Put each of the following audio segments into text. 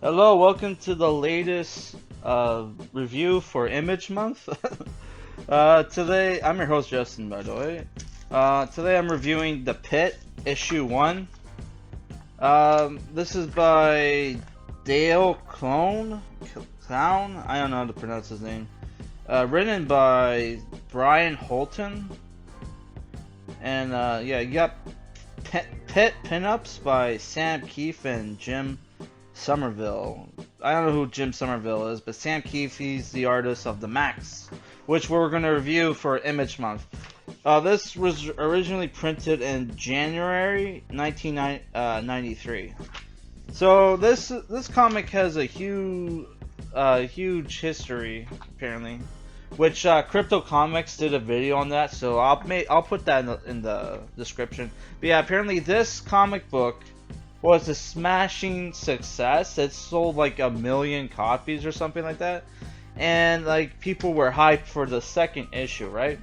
Hello, welcome to the latest review for Image Month. Today, I'm your host Justin, by the way. Today I'm reviewing The Pitt, Issue 1. This is by Dale Keown? I don't know how to pronounce his name. Written by Brian Hotton. And yeah, you got Pitt Pinups by Sam Keefe and Jim Somerville. I don't know who Jim Somerville is, but Sam Keefe, he's the artist of The Max, which we're going to review for Image Month. This was originally printed in January 1993. So this comic has a huge history, apparently, which Crypto Comics did a video on that. So I'll put that in the description. But yeah, apparently this comic book was a smashing success. It sold like 1 million copies or something like that, and like people were hyped for the second issue, right?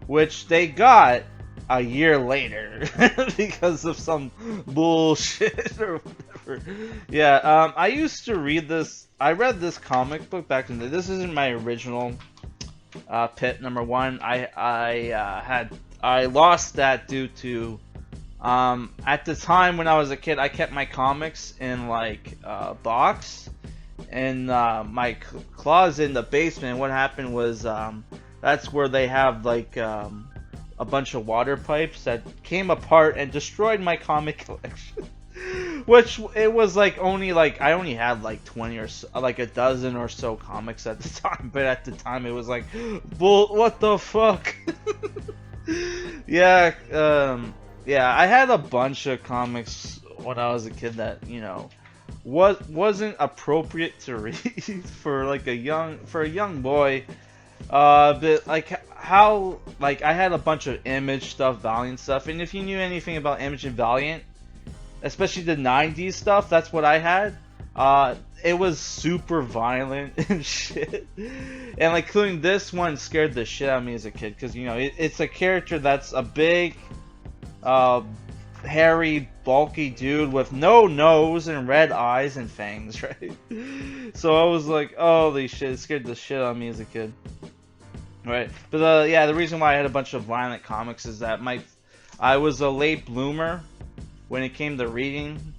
Which they got a year later because of some bullshit or whatever. Yeah, I used to read this. I read this comic book back in the. This isn't my original Pitt #1. I lost that due to at the time when I was a kid, I kept my comics in like a box in my closet in the basement. What happened was that's where they have like a bunch of water pipes that came apart and destroyed my comic collection. Which it was like I only had like 20 or so, like a dozen or so comics at the time, but at the time it was like, bull, what the fuck? Yeah, yeah, I had a bunch of comics when I was a kid that, you know, wasn't appropriate to read for like a young boy. But like how like I had a bunch of Image stuff, Valiant stuff, and if you knew anything about Image and Valiant, especially the 90s stuff, that's what I had. It was super violent and shit. And like including this one scared the shit out of me as a kid because, you know, it's a character that's a big hairy, bulky dude with no nose and red eyes and fangs, right? So I was like, holy shit, it scared the shit out of me as a kid. Right, but yeah, the reason why I had a bunch of violent comics is that I was a late bloomer when it came to reading.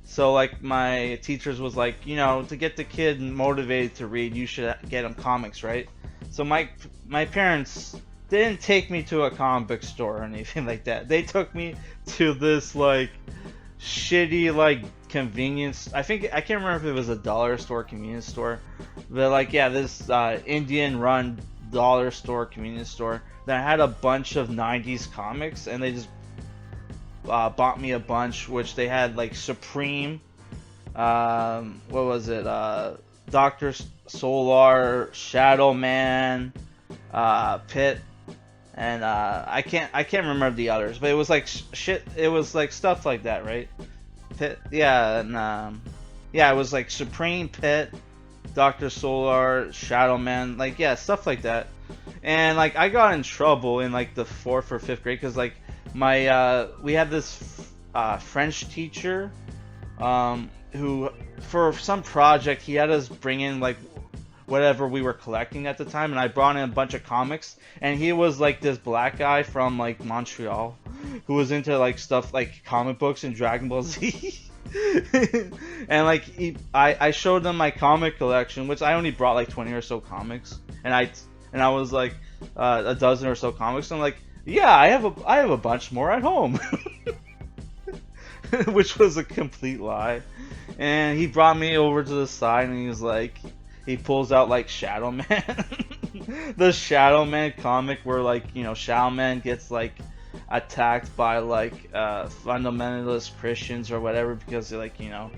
So like my teachers was like, you know, to get the kid motivated to read, you should get him comics, right? So my parents didn't take me to a comic book store or anything like that. They took me to this like shitty like convenience. I can't remember if it was a dollar store, convenience store, but like yeah, this Indian run dollar store, convenience store that had a bunch of 90s comics, and they just bought me a bunch, which they had like Supreme, what was it, Dr. Solar, Shadow Man, Pitt, and I can't remember the others, but it was like shit. It was like stuff like that, right? Pitt, yeah, and yeah, it was like Supreme, Pitt, Dr. Solar, Shadow Man, like yeah, stuff like that. And like I got in trouble in like the 4th or 5th grade because like my we had this French teacher who for some project he had us bring in like whatever we were collecting at the time, and I brought in a bunch of comics, and he was like this black guy from like Montreal who was into like stuff like comic books and Dragon Ball Z. And like I showed them my comic collection, which I only brought like 20 or so comics, and I was like a dozen or so comics, and I'm like, yeah, I have a bunch more at home. Which was a complete lie. And he brought me over to the side, and he was like, he pulls out like Shadow Man. The Shadow Man comic where like, you know, Shadow Man gets like attacked by like fundamentalist Christians or whatever because like, you know,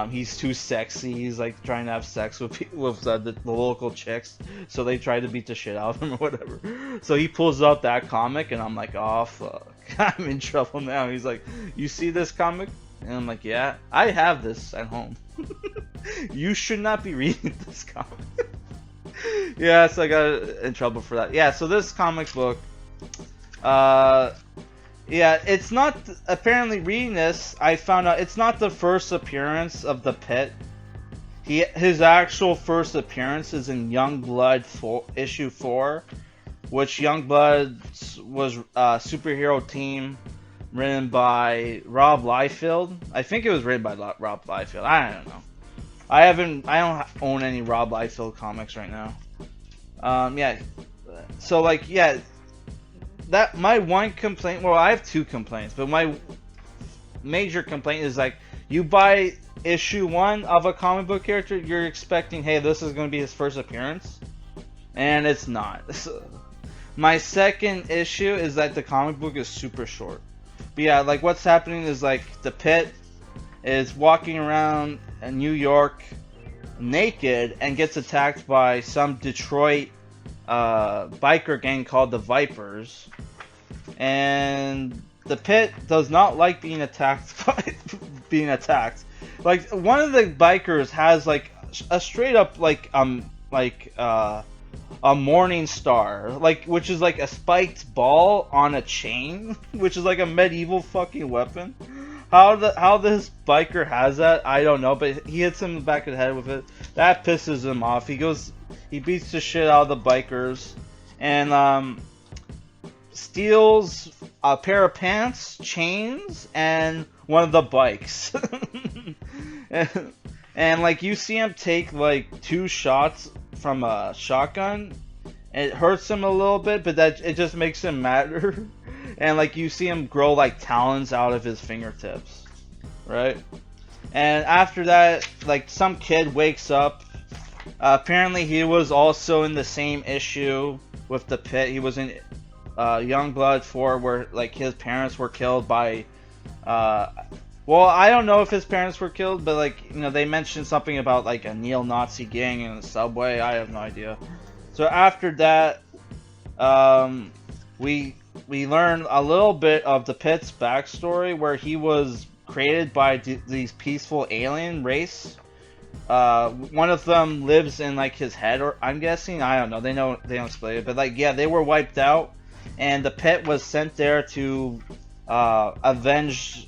he's too sexy. He's like trying to have sex with the local chicks, so they try to beat the shit out of him or whatever. So he pulls out that comic, and I'm like, oh fuck, I'm in trouble now. He's like, you see this comic? And I'm like, yeah, I have this at home. You should not be reading this comic. Yeah, so I got in trouble for that. Yeah, so this comic book, yeah, it's not, apparently reading this, I found out it's not the first appearance of the Pitt his actual first appearance is in Youngblood issue 4, which Youngblood was a superhero team written by Rob Liefeld. I think it was written by Rob Liefeld. I don't know. I don't own any Rob Liefeld comics right now. Yeah. So like, yeah, that my one complaint. Well, I have two complaints, but my major complaint is like, you buy issue 1 of a comic book character, you're expecting, hey, this is going to be his first appearance, and it's not. My second issue is that the comic book is super short. But yeah, like what's happening is like the Pitt is walking around in New York naked and gets attacked by some Detroit biker gang called the Vipers, and the Pitt does not like being attacked by being attacked. Like one of the bikers has like a straight up like a morning star, like, which is like a spiked ball on a chain, which is like a medieval fucking weapon. How this biker has that, I don't know, but he hits him in the back of the head with it. That pisses him off. He beats the shit out of the bikers, and steals a pair of pants, chains, and one of the bikes. and like you see him take like 2 shots from a shotgun. It hurts him a little bit, but it just makes him madder. And like you see him grow like talons out of his fingertips, right? And after that, like some kid wakes up. Apparently he was also in the same issue with the Pitt. He was in Youngblood 4, where like his parents were killed by well, I don't know if his parents were killed, but like, you know, they mentioned something about like a neo-Nazi gang in the subway. I have no idea. So after that, we learn a little bit of the Pitt's backstory, where he was created by these peaceful alien race. One of them lives in like his head, or I'm guessing. I don't know. They don't explain it, but like, yeah, they were wiped out, and the Pitt was sent there to avenge.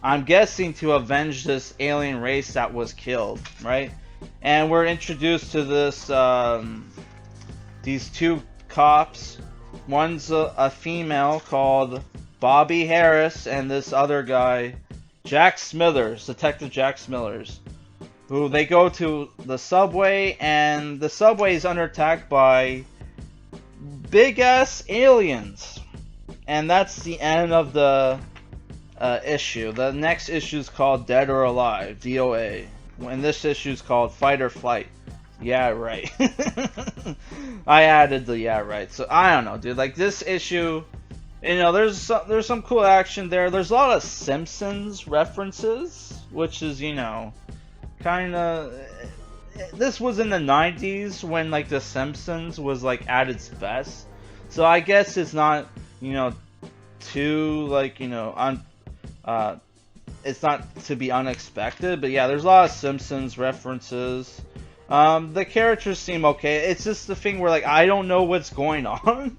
I'm guessing to avenge this alien race that was killed, right? And we're introduced to this these 2 cops. One's a female called Bobby Harris, and this other guy, Jack Smithers, Detective Jack Smithers, who they go to the subway, and the subway is under attack by big ass aliens, and that's the end of the issue. The next issue is called Dead or Alive, DOA. And this issue is called Fight or Flight. Yeah, right. I added the yeah, right. So I don't know, dude. Like this issue, you know, there's some cool action there. There's a lot of Simpsons references, which is, you know, kind of. This was in the 90s when like the Simpsons was like at its best. So I guess it's not, you know, too like, you know, it's not to be unexpected, but yeah, there's a lot of Simpsons references. The characters seem okay. It's just the thing where like I don't know what's going on.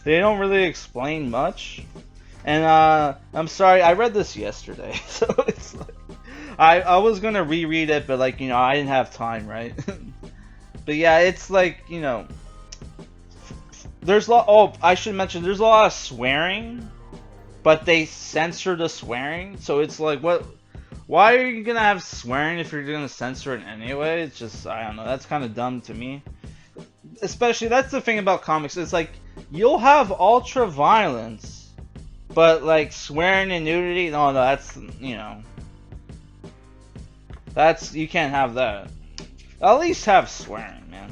They don't really explain much. And I'm sorry, I read this yesterday, so it's like I was gonna reread it, but like, you know, I didn't have time, right? But yeah, it's like, you know, there's a lot. Oh, I should mention there's a lot of swearing. But they censor the swearing, so it's like, what? Why are you gonna have swearing if you're gonna censor it anyway? It's just, I don't know, that's kind of dumb to me. Especially, that's the thing about comics, it's like, you'll have ultra violence, but like swearing and nudity, no, that's, you know, you can't have that. At least have swearing, man.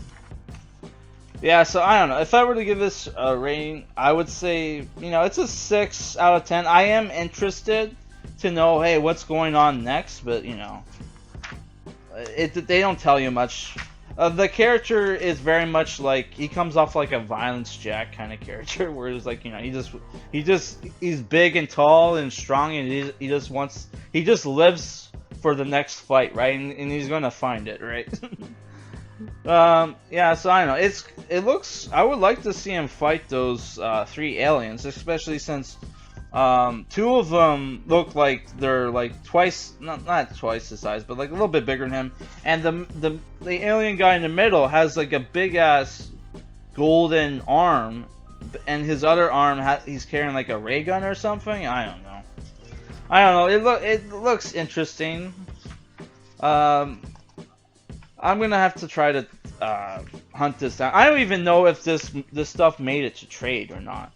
Yeah, so I don't know. If I were to give this a rating, I would say, you know, it's a 6 out of 10. I am interested to know, hey, what's going on next, but, you know, they don't tell you much. The character is very much like, he comes off like a Violence Jack kind of character, where it's like, you know, he's big and tall and strong, and he just lives for the next fight, right? And he's gonna find it, right? Yeah, so I don't know. I would like to see him fight those 3 aliens, especially since Two of them look like they're like twice, not twice the size, but like a little bit bigger than him. And the alien guy in the middle has like a big ass golden arm, and his other arm he's carrying like a ray gun or something. I don't know. I don't know. It looks interesting. I'm gonna have to try to hunt this down. I don't even know if this stuff made it to trade or not.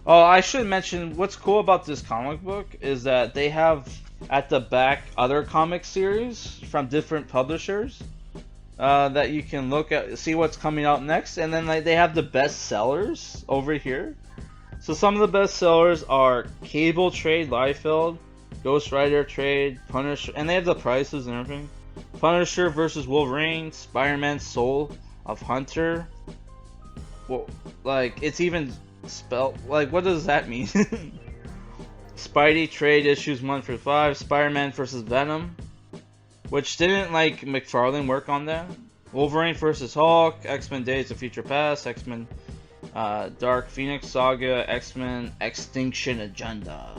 Oh, I should mention what's cool about this comic book is that they have at the back other comic series from different publishers that you can look at, see what's coming out next, and then they have the best sellers over here. So some of the best sellers are Cable Trade, Liefeld, Ghost Rider Trade, Punisher, and they have the prices and everything. Punisher versus Wolverine, Spider-Man Soul of Hunter. Well, like it's even spelled like, what does that mean? Spidey Trade issues 1-5, Spider-Man versus Venom, which didn't like McFarlane work on that. Wolverine versus Hulk, X-Men Days of Future Past, X-Men Dark Phoenix Saga, X-Men Extinction Agenda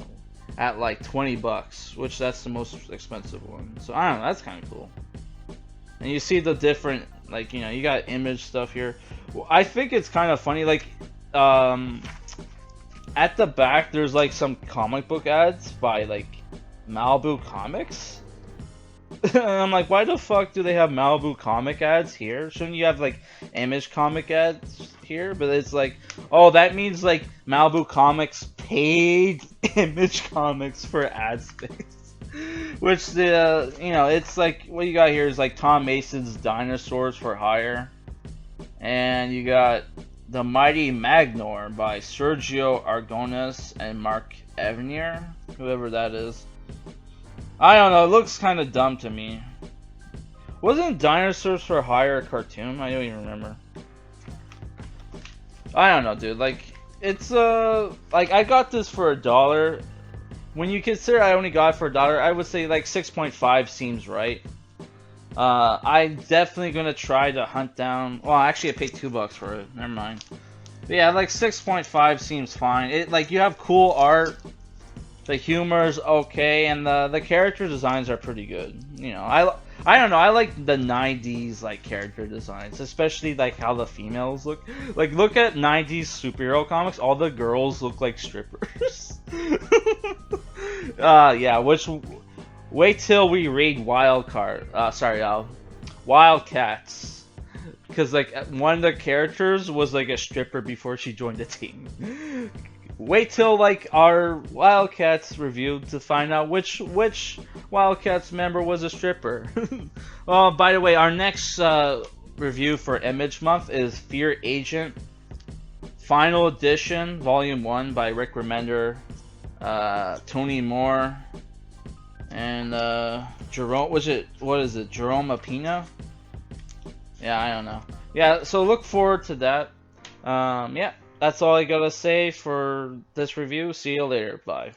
at like $20, which that's the most expensive one. So I don't know, that's kind of cool. And you see the different, like, you know, you got image stuff here. Well, I think it's kind of funny, like at the back there's like some comic book ads by like Malibu Comics. And I'm like, why the fuck do they have Malibu comic ads here? Shouldn't you have like Image comic ads here? But it's like, oh, that means like Malibu Comics paid Image Comics for ad space. Which the you know, it's like what you got here is like Tom Mason's Dinosaurs for Hire, and you got The Mighty Magnor by Sergio Aragonés and Mark Evanier, whoever that is. I don't know, it looks kind of dumb to me. Wasn't Dinosaurs for Hire a cartoon? I don't even remember. I don't know, dude. Like, it's, like, I got this for $1. When you consider I only got it for $1, I would say, like, 6.5 seems right. I'm definitely gonna try to hunt down... Well, actually, I paid $2 for it. Never mind. But yeah, like, 6.5 seems fine. It, like, you have cool art. The humor's okay, and the character designs are pretty good. You know, I don't know, I like the 90s like character designs, especially like how the females look. Like, look at 90s superhero comics, all the girls look like strippers. Yeah, which wait till we read Wildcats. Because like one of the characters was like a stripper before she joined the team. Wait till like our Wildcats review to find out which Wildcats member was a stripper. Well, by the way, our next review for Image Month is Fear Agent Final Edition Volume 1 by Rick Remender, Tony Moore, and Jerome. What is it? Jerome Apina? Yeah, I don't know. Yeah, so look forward to that. Yeah. That's all I gotta say for this review. See you later. Bye.